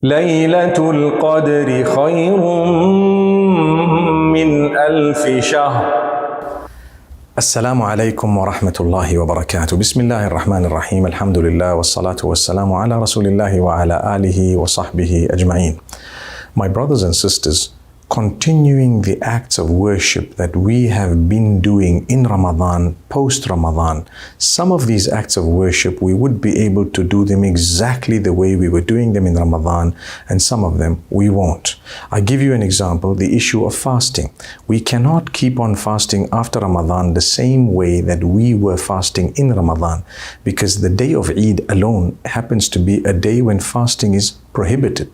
ليلة القدر خير من ألف شهر. السلام عليكم ورحمة الله وبركاته. بسم الله الرحمن الرحيم. الحمد لله والصلاة والسلام على رسول الله وعلى آله وصحبه أجمعين. My brothers and sisters, continuing the acts of worship that we have been doing in Ramadan, post-Ramadan, some of these acts of worship, we would be able to do them exactly the way we were doing them in Ramadan, and some of them we won't. I give you an example, the issue of fasting. We cannot keep on fasting after Ramadan the same way that we were fasting in Ramadan, because the day of Eid alone happens to be a day when fasting is prohibited,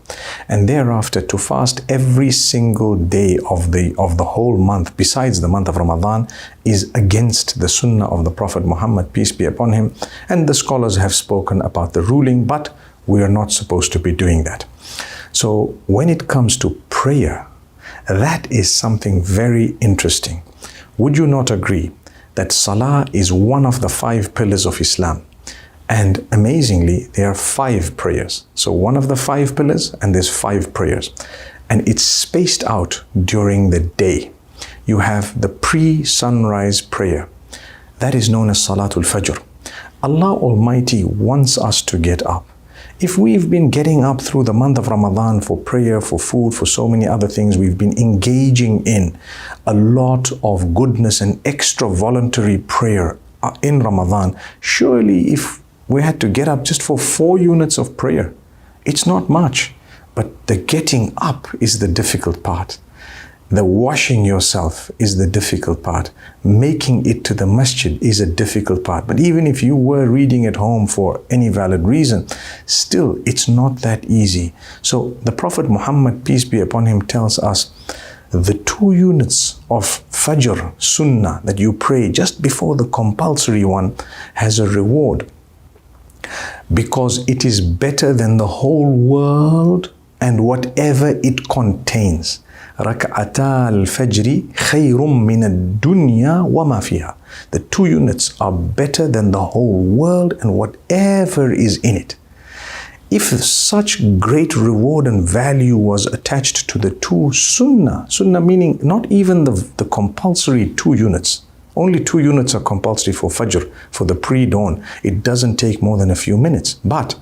and thereafter to fast every single day of the whole month besides the month of Ramadan is against the sunnah of the Prophet Muhammad, peace be upon him, and the scholars have spoken about the ruling, but we are not supposed to be doing that. So when it comes to prayer, that is something very interesting. Would you not agree that Salah is one of the 5 pillars of Islam? And amazingly, there are 5 prayers. So one of the 5 pillars, and there's 5 prayers. And it's spaced out during the day. You have the pre-sunrise prayer. That is known as Salatul Fajr. Allah Almighty wants us to get up. If we've been getting up through the month of Ramadan for prayer, for food, for so many other things, we've been engaging in a lot of goodness and extra voluntary prayer in Ramadan. Surely if we had to get up just for 4 units of prayer, it's not much, but the getting up is the difficult part. The washing yourself is the difficult part. Making it to the masjid is a difficult part. But even if you were reading at home for any valid reason, still it's not that easy. So the Prophet Muhammad, peace be upon him, tells us the 2 units of Fajr, Sunnah, that you pray just before the compulsory one has a reward, because it is better than the whole world and whatever it contains. رَكْعَتَا الْفَجْرِ خَيْرٌ مِّنَ الدُّنْيَا وَمَا فِيهَا. The 2 units are better than the whole world and whatever is in it. If such great reward and value was attached to the 2 sunnah meaning not even the compulsory 2 units, only 2 units are compulsory for Fajr, for the pre-dawn. It doesn't take more than a few minutes. But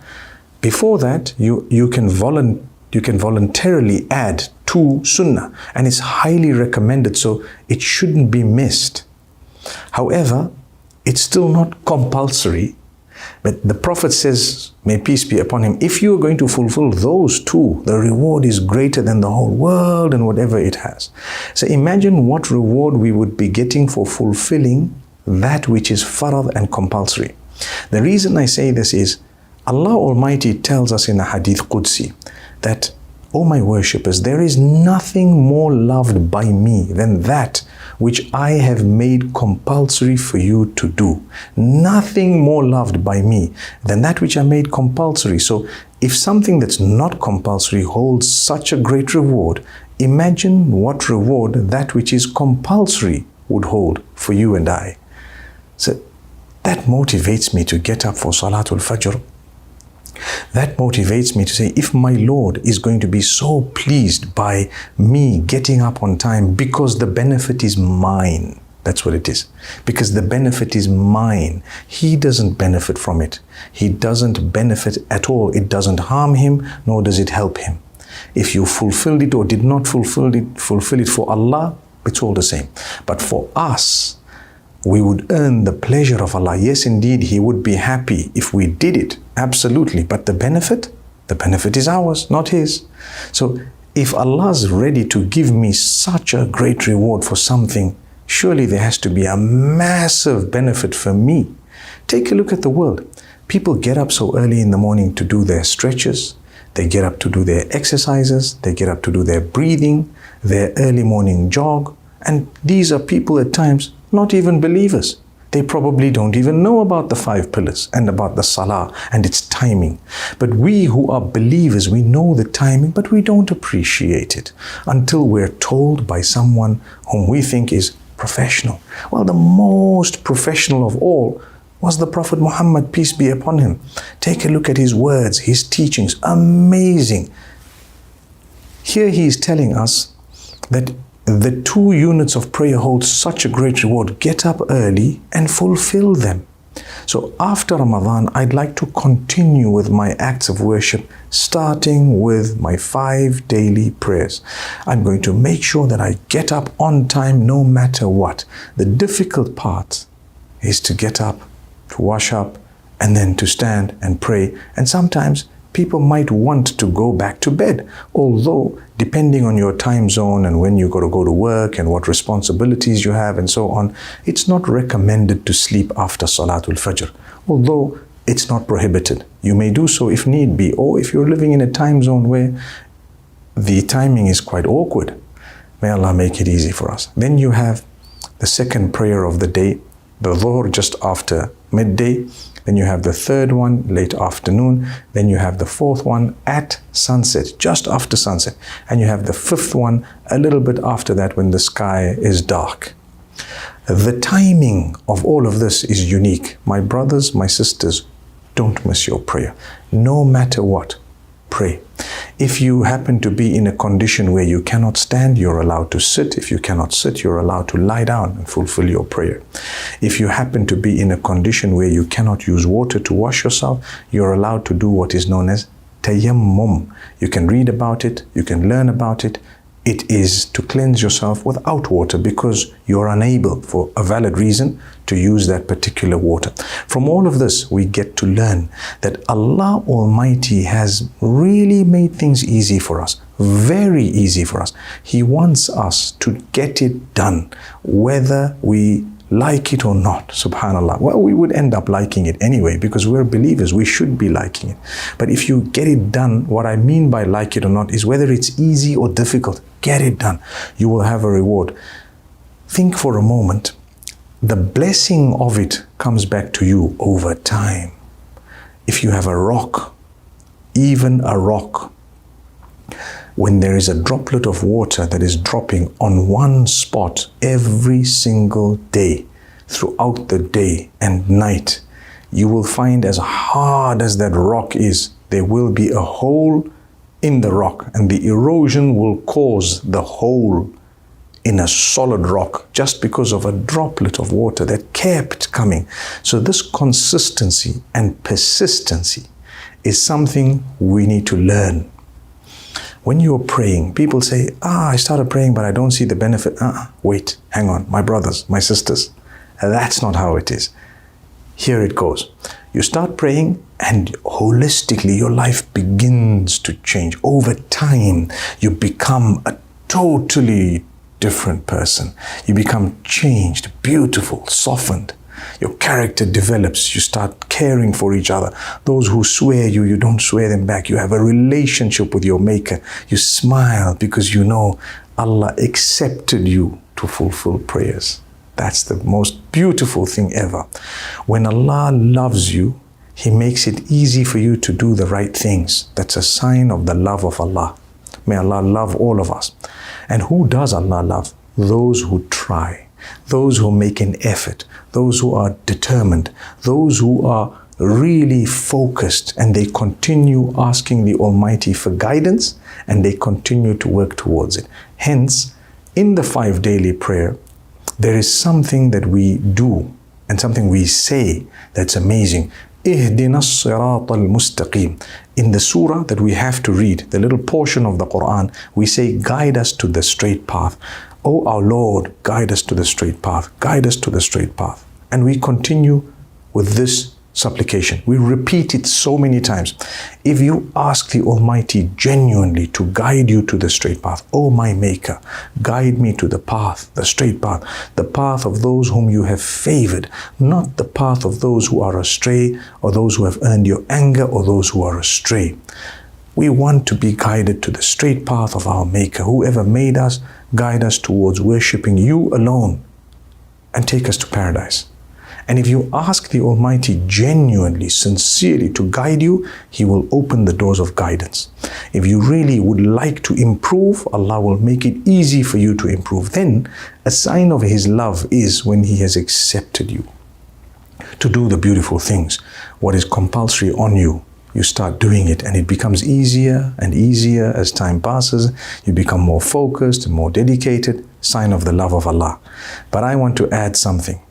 before that, you can voluntarily add 2 sunnah, and it's highly recommended, so it shouldn't be missed. However, it's still not compulsory. But the Prophet says, may peace be upon him, if you are going to fulfill those 2, the reward is greater than the whole world and whatever it has. So imagine what reward we would be getting for fulfilling that which is farad and compulsory. The reason I say this is, Allah Almighty tells us in a Hadith Qudsi that, O my worshippers, there is nothing more loved by me than that which I have made compulsory for you to do. Nothing more loved by me than that which I made compulsory. So if something that's not compulsory holds such a great reward, imagine what reward that which is compulsory would hold for you and I. So that motivates me to get up for Salatul Fajr. That motivates me to say, if my Lord is going to be so pleased by me getting up on time because the benefit is mine, that's what it is. Because the benefit is mine. He doesn't benefit from it. He doesn't benefit at all. It doesn't harm him, nor does it help him. If you fulfilled it or did not fulfill it for Allah, it's all the same. But for us, we would earn the pleasure of Allah. Yes, indeed, He would be happy if we did it. Absolutely. But the benefit is ours, not His. So if Allah's ready to give me such a great reward for something, surely there has to be a massive benefit for me. Take a look at the world. People get up so early in the morning to do their stretches. They get up to do their exercises. They get up to do their breathing, their early morning jog. And these are people at times not even believers. They probably don't even know about the 5 pillars and about the Salah and its timing. But we who are believers, we know the timing, but we don't appreciate it until we're told by someone whom we think is professional. Well, the most professional of all was the Prophet Muhammad, peace be upon him. Take a look at his words, his teachings, amazing. Here he is telling us that the 2 units of prayer hold such a great reward. Get up early and fulfill them. So after Ramadan, I'd like to continue with my acts of worship, starting with my 5 daily prayers. I'm going to make sure that I get up on time no matter what. The difficult part is to get up, to wash up, and then to stand and pray. And sometimes people might want to go back to bed, although depending on your time zone and when you got to go to work and what responsibilities you have and so on, it's not recommended to sleep after Salatul Fajr, although it's not prohibited. You may do so if need be, or if you're living in a time zone where the timing is quite awkward. May Allah make it easy for us. Then you have the second prayer of the day, the Dhuhr just after midday. Then you have the third one late afternoon. Then you have the fourth one at sunset, just after sunset. And you have the fifth one a little bit after that when the sky is dark. The timing of all of this is unique. My brothers, my sisters, don't miss your prayer. No matter what, pray. If you happen to be in a condition where you cannot stand, you're allowed to sit. If you cannot sit, you're allowed to lie down and fulfill your prayer. If you happen to be in a condition where you cannot use water to wash yourself, you're allowed to do what is known as tayammum. You can read about it, you can learn about it. It is to cleanse yourself without water because you're unable, for a valid reason, to use that particular water. From all of this, we get to learn that Allah Almighty has really made things easy for us, very easy for us. He wants us to get it done, whether we like it or not, subhanAllah. Well, we would end up liking it anyway because we're believers, we should be liking it. But if you get it done, what I mean by like it or not is whether it's easy or difficult, get it done. You will have a reward. Think for a moment. The blessing of it comes back to you over time. If you have a rock, even a rock, when there is a droplet of water that is dropping on one spot every single day, throughout the day and night, you will find as hard as that rock is, there will be a hole in the rock, and the erosion will cause the hole in a solid rock just because of a droplet of water that kept coming. So this consistency and persistency is something we need to learn. When you're praying, people say, I started praying, but I don't see the benefit. Wait, hang on, my brothers, my sisters. That's not how it is. Here it goes. You start praying and holistically your life begins to change. Over time, you become a totally different person. You become changed, beautiful, softened. Your character develops. You start caring for each other. Those who swear you, you don't swear them back. You have a relationship with your Maker. You smile because you know Allah accepted you to fulfill prayers. That's the most beautiful thing ever. When Allah loves you, He makes it easy for you to do the right things. That's a sign of the love of Allah. May Allah love all of us. And who does Allah love? Those who try, those who make an effort, those who are determined, those who are really focused, and they continue asking the Almighty for guidance and they continue to work towards it. Hence, in the 5 daily prayer, there is something that we do and something we say that's amazing. اهدنا الصراط المستقيم. In the surah that we have to read, the little portion of the Quran, we say, guide us to the straight path. Oh, our Lord, guide us to the straight path. Guide us to the straight path. And we continue with this supplication. We repeat it so many times. If you ask the Almighty genuinely to guide you to the straight path, oh my Maker, guide me to the path, the straight path, the path of those whom you have favored, not the path of those who are astray or those who have earned your anger or those who are astray. We want to be guided to the straight path of our Maker. Whoever made us, guide us towards worshipping you alone and take us to paradise. And if you ask the Almighty genuinely, sincerely to guide you, He will open the doors of guidance. If you really would like to improve, Allah will make it easy for you to improve. Then a sign of His love is when He has accepted you to do the beautiful things. What is compulsory on you, you start doing it, and it becomes easier and easier as time passes. You become more focused and more dedicated, sign of the love of Allah. But I want to add something.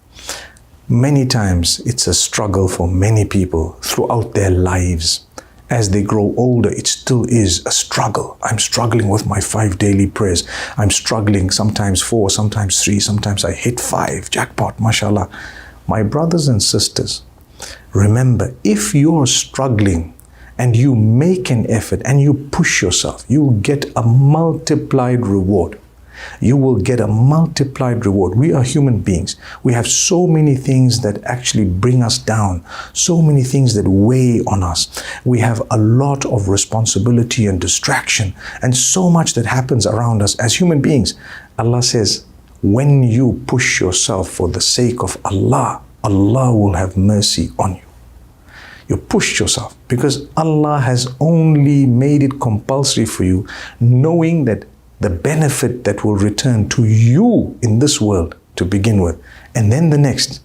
Many times it's a struggle for many people throughout their lives. As they grow older, it still is a struggle. I'm struggling with my 5 daily prayers. I'm struggling, sometimes 4, sometimes 3, sometimes I hit 5, jackpot, mashallah. My brothers and sisters, remember, if you're struggling and you make an effort and you push yourself, you get a multiplied reward. You will get a multiplied reward. We are human beings. We have so many things that actually bring us down, so many things that weigh on us. We have a lot of responsibility and distraction, and so much that happens around us as human beings. Allah says, when you push yourself for the sake of Allah, Allah will have mercy on you. You pushed yourself because Allah has only made it compulsory for you, knowing that the benefit that will return to you in this world to begin with, and then the next,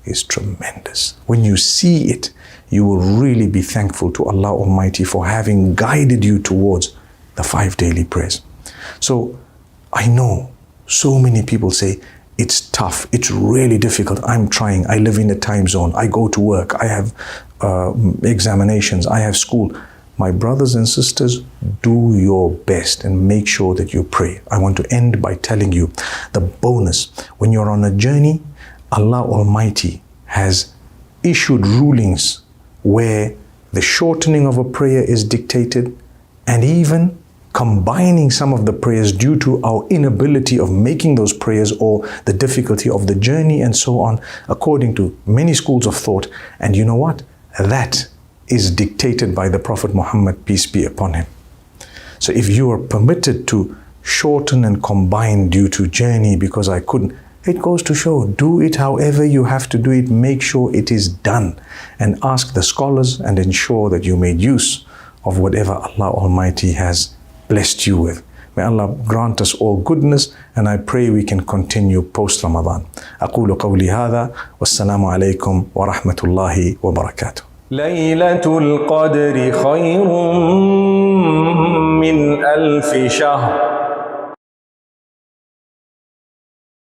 is tremendous. When you see it, you will really be thankful to Allah Almighty for having guided you towards the 5 daily prayers. So I know so many people say, it's tough, it's really difficult, I'm trying, I live in a time zone, I go to work, I have examinations, I have school. My brothers and sisters, do your best and make sure that you pray. I want to end by telling you the bonus. When you're on a journey, Allah Almighty has issued rulings where the shortening of a prayer is dictated, and even combining some of the prayers due to our inability of making those prayers or the difficulty of the journey and so on, according to many schools of thought. And you know what? That is dictated by the Prophet Muhammad, peace be upon him. So if you are permitted to shorten and combine due to journey because I couldn't, it goes to show, do it however you have to do it, make sure it is done, and ask the scholars and ensure that you made use of whatever Allah Almighty has blessed you with. May Allah grant us all goodness, and I pray we can continue post-Ramadan. أقول قولي هذا والسلام عليكم ورحمة الله وبركاته. ليلة القدر خير من 1000 شهر